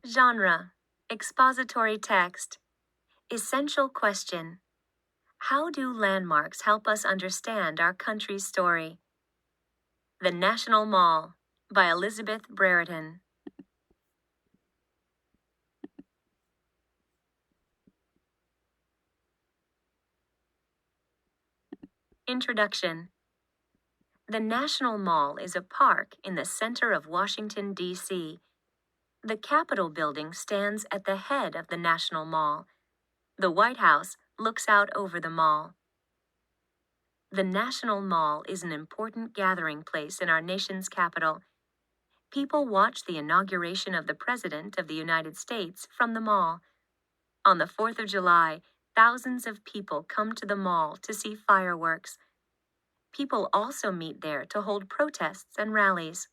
Genre: expository text. Essential question: how do landmarks help us understand our country's story? The National Mall by Elizabeth Brereton. Introduction. The National Mall is a park in the center of Washington, D.C. The Capitol building stands at the head of the National Mall. The White House looks out over the mall. The National Mall is an important gathering place in our nation's capital. People watch the inauguration of the President of the United States from the mall. On the 4th of July, thousands of people come to the mall to see fireworks. People also meet there to hold protests and rallies.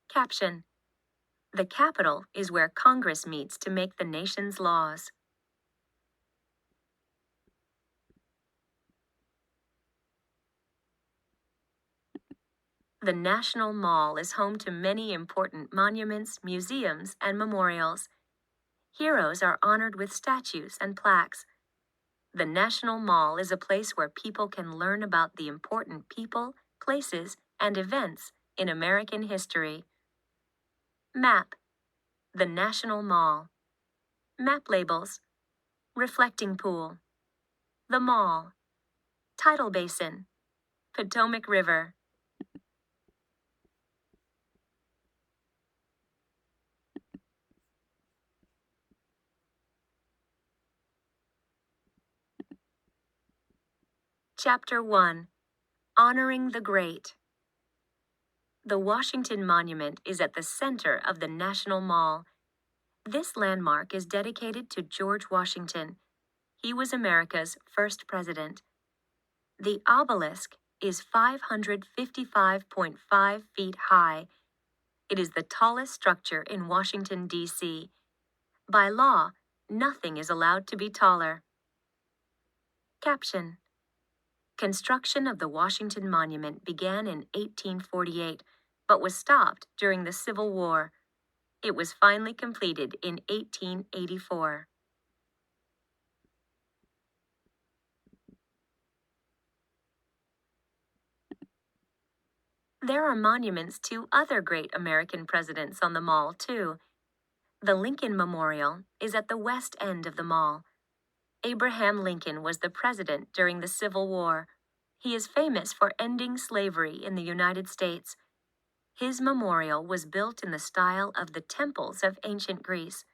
Caption: the Capitol is where Congress meets to make the nation's laws. The National Mall is home to many important monuments, museums, and memorials. Heroes are honored with statues and plaques. The National Mall is a place where people can learn about the important people, places, and events in American history. Map: the National Mall. Map labels: reflecting pool, the mall, tidal basin, Potomac River. Chapter 1: Honoring the Great. The Washington Monument is at the center of the National Mall. This landmark is dedicated to George Washington. He was America's first president. The obelisk is 555.5 feet high. It is the tallest structure in Washington, D.C. By law, nothing is allowed to be taller. Caption: construction of the Washington Monument began in 1848, but was stopped during the Civil War. It was finally completed in 1884. There are monuments to other great American presidents on the mall, too. The Lincoln Memorial is at the west end of the mall. Abraham Lincoln was the president during the Civil War. He is famous for ending slavery in the United States. His memorial was built in the style of the temples of ancient Greece.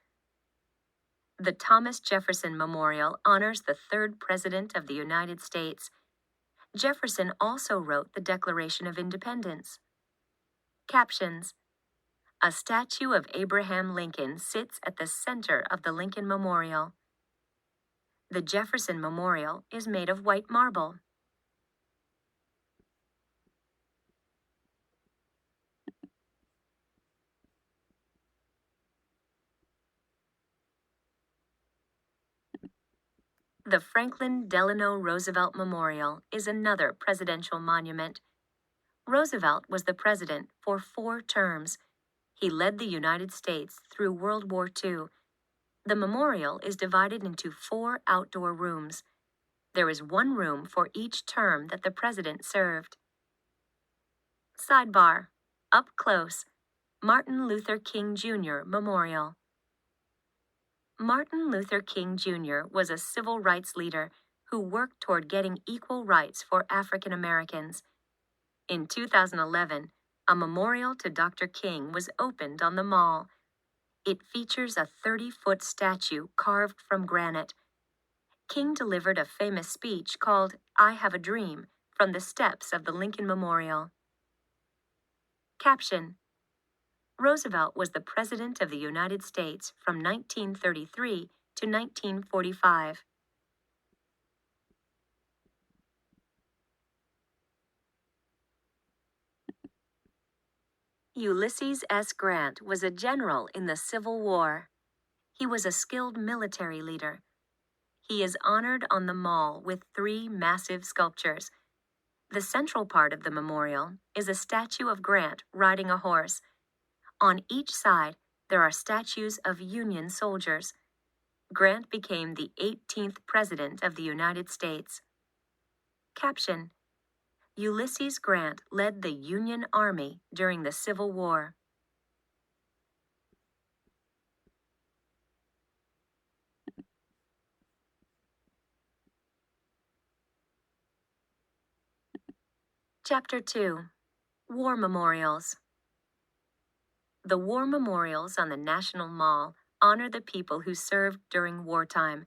The Thomas Jefferson Memorial honors the third president of the United States. Jefferson also wrote the Declaration of Independence. Captions: a statue of Abraham Lincoln sits at the center of the Lincoln Memorial. The Jefferson Memorial is made of white marble. The Franklin Delano Roosevelt Memorial is another presidential monument. Roosevelt was the president for 4 terms. He led the United States through World War II. The memorial is divided into 4 outdoor rooms. There is 1 room for each term that the president served. Sidebar: up close, Martin Luther King Jr. Memorial. Martin Luther King Jr. was a civil rights leader who worked toward getting equal rights for African Americans. In 2011, a memorial to Dr. King was opened on the mall. It features a 30-foot statue carved from granite. King delivered a famous speech called "I Have a Dream" from the steps of the Lincoln Memorial. Caption: Roosevelt was the President of the United States from 1933 to 1945. Ulysses S. Grant was a general in the Civil War. He was a skilled military leader. He is honored on the mall with 3 massive sculptures. The central part of the memorial is a statue of Grant riding a horse. On each side, there are statues of Union soldiers. Grant became the 18th President of the United States. Caption: Ulysses Grant led the Union Army during the Civil War. Chapter 2: War Memorials. The war memorials on the National Mall honor the people who served during wartime.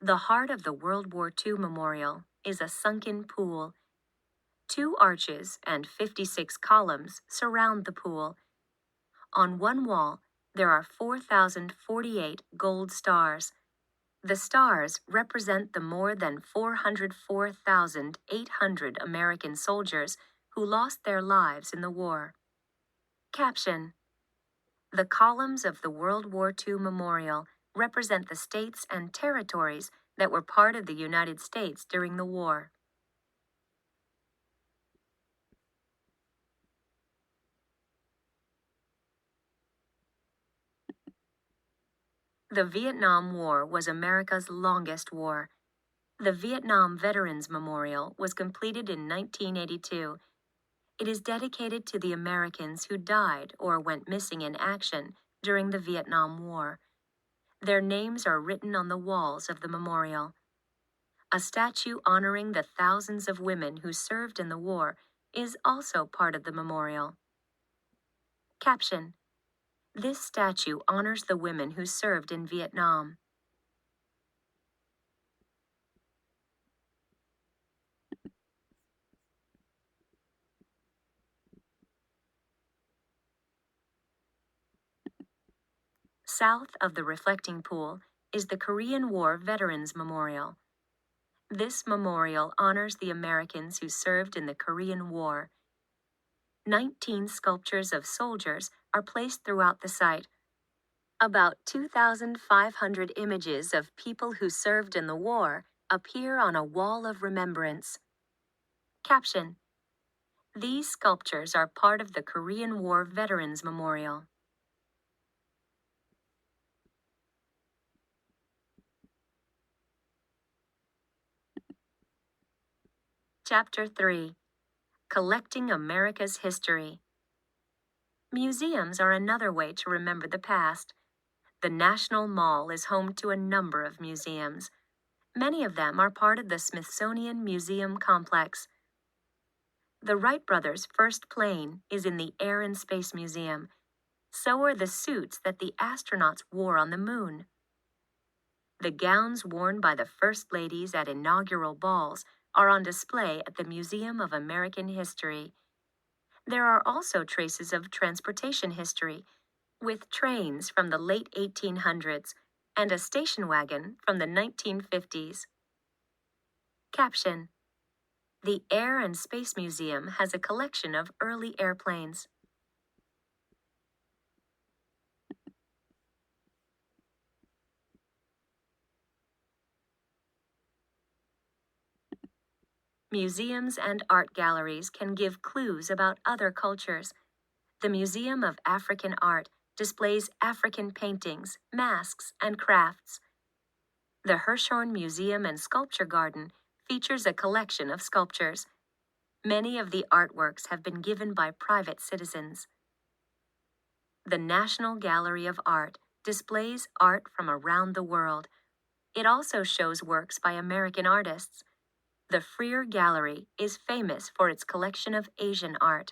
The heart of the World War II Memorial is a sunken pool. 2 arches and 56 columns surround the pool. On one wall, there are 4,048 gold stars. The stars represent the more than 404,800 American soldiers who lost their lives in the war. Caption: The columns of the World War II Memorial represent the states and territories that were part of the United States during the war. The Vietnam War was America's longest war. The Vietnam Veterans Memorial was completed in 1982. It is dedicated to the Americans who died or went missing in action during the Vietnam War. Their names are written on the walls of the memorial. A statue honoring the thousands of women who served in the war is also part of the memorial. Caption: This statue honors the women who served in Vietnam. South of the reflecting pool is the Korean War Veterans Memorial. This memorial honors the Americans who served in the Korean War. 19 sculptures of soldiers are placed throughout the site. About 2,500 images of people who served in the war appear on a wall of remembrance. Caption: These sculptures are part of the Korean War Veterans Memorial. Chapter 3: Collecting America's History. Museums are another way to remember the past. The National Mall is home to a number of museums. Many of them are part of the Smithsonian Museum Complex. The Wright brothers' first plane is in the Air and Space Museum. So are the suits that the astronauts wore on the moon. The gowns worn by the first ladies at inaugural balls are on display at the Museum of American History. There are also traces of transportation history, with trains from the late 1800s and a station wagon from the 1950s. Caption: The Air and Space Museum has a collection of early airplanes. Museums and art galleries can give clues about other cultures. The Museum of African Art displays African paintings, masks, and crafts. The Hirshhorn Museum and Sculpture Garden features a collection of sculptures. Many of the artworks have been given by private citizens. The National Gallery of Art displays art from around the world. It also shows works by American artists. The Freer Gallery is famous for its collection of Asian art.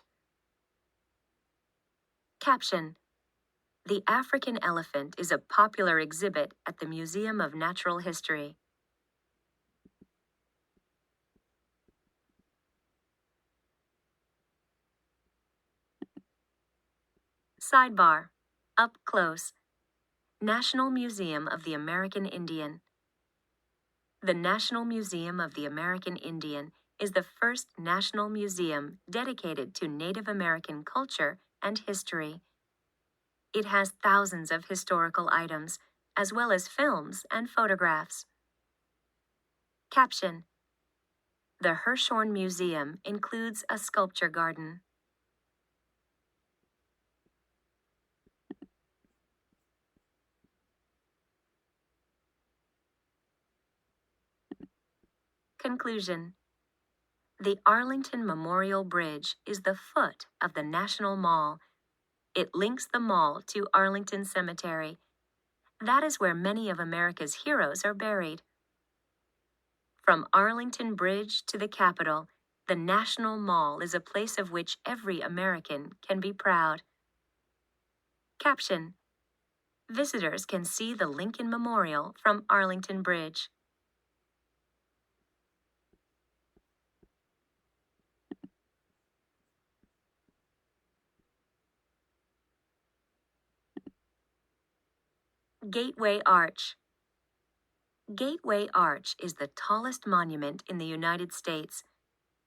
Caption: The African elephant is a popular exhibit at the Museum of Natural History. Sidebar: Up close. National Museum of the American Indian. The National Museum of the American Indian is the first national museum dedicated to Native American culture and history. It has thousands of historical items, as well as films and photographs. Caption: The Hirshhorn Museum includes a sculpture garden. Conclusion. The Arlington Memorial Bridge is the foot of the National Mall. It links the mall to Arlington Cemetery. That is where many of America's heroes are buried. From Arlington Bridge to the Capitol, the National Mall is a place of which every American can be proud. Caption. Visitors can see the Lincoln Memorial from Arlington Bridge. Gateway Arch. Gateway Arch is the tallest monument in the United States.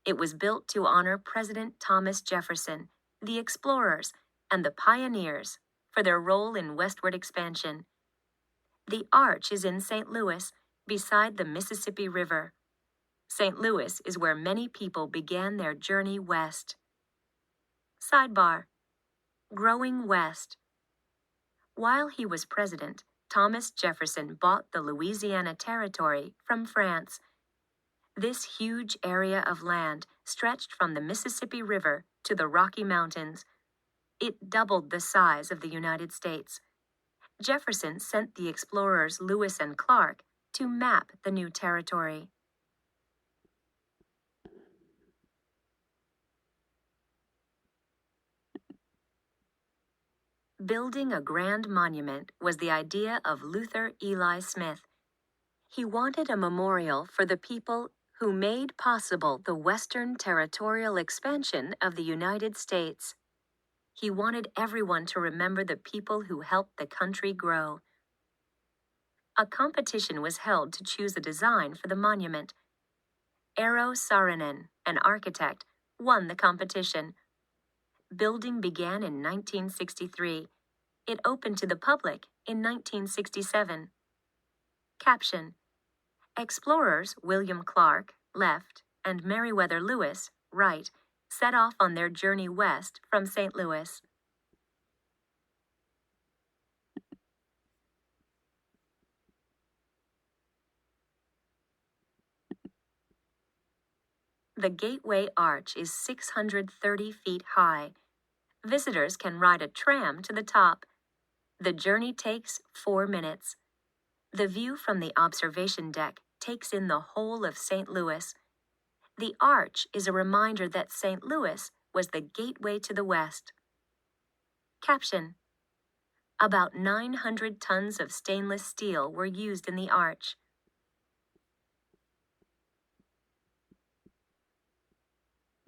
It was built to honor President Thomas Jefferson, the explorers, and the pioneers for their role in westward expansion. The arch is in St. Louis, beside the Mississippi River. St. Louis is where many people began their journey west. Sidebar. Growing West. While he was president, Thomas Jefferson bought the Louisiana Territory from France. This huge area of land stretched from the Mississippi River to the Rocky Mountains. It doubled the size of the United States. Jefferson sent the explorers Lewis and Clark to map the new territory. Building a grand monument was the idea of Luther Eli Smith. He wanted a memorial for the people who made possible the western territorial expansion of the United States. He wanted everyone to remember the people who helped the country grow. A competition was held to choose a design for the monument. Eero Saarinen, an architect, won the competition. Building began in 1963. It opened to the public in 1967. Caption. Explorers William Clark, left, and Meriwether Lewis, right, set off on their journey west from St. Louis. The Gateway Arch is 630 feet high. Visitors can ride a tram to the top. The journey takes 4 minutes. The view from the observation deck takes in the whole of St. Louis. The arch is a reminder that St. Louis was the gateway to the West. Caption. About 900 tons of stainless steel were used in the arch.